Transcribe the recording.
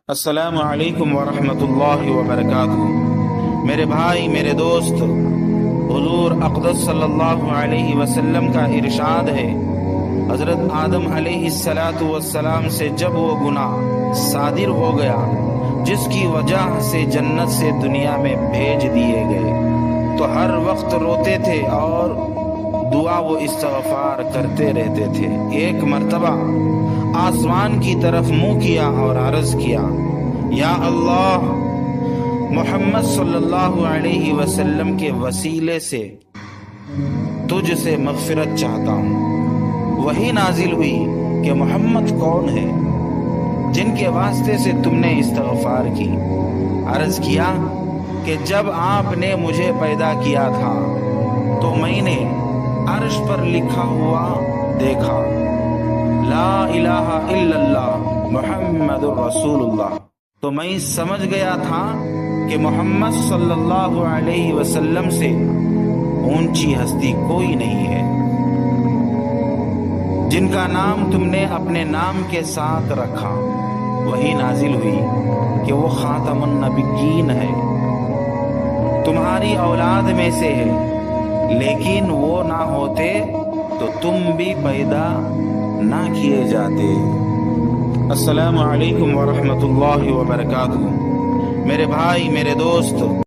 السلام علیکم ورحمۃ اللہ وبرکاتہ۔ میرے بھائی، میرے دوست، حضور اقدس صلی اللہ علیہ وسلم کا ارشاد ہے، حضرت آدم علیہ السلام سے جب وہ گناہ صادر ہو گیا جس کی وجہ سے جنت سے دنیا میں بھیج دیے گئے، تو ہر وقت روتے تھے اور دعا و استغفار کرتے رہتے تھے۔ ایک مرتبہ آسمان کی طرف منہ کیا اور عرض کیا، یا اللہ، محمد صلی اللہ علیہ وسلم کے وسیلے سے تجھ سے مغفرت چاہتا ہوں۔ وہی نازل ہوئی کہ محمد کون ہے جن کے واسطے سے تم نے استغفار کی؟ عرض کیا کہ جب آپ نے مجھے پیدا کیا تھا تو میں نے عرش پر لکھا ہوا دیکھا، لا الہ الا اللہ محمد الرسول اللہ، تو میں سمجھ گیا تھا کہ محمد صلی اللہ علیہ وسلم سے اونچی ہستی کوئی نہیں ہے۔ جن کا نام تم نے اپنے نام کے ساتھ رکھا، وہی نازل ہوئی کہ وہ خاتم النبیین ہے، تمہاری اولاد میں سے ہے، لیکن وہ نہ ہوتے تو تم بھی پیدا نہ کیے جاتے۔ السلام علیکم ورحمۃ اللہ وبرکاتہ۔ میرے بھائی، میرے دوست،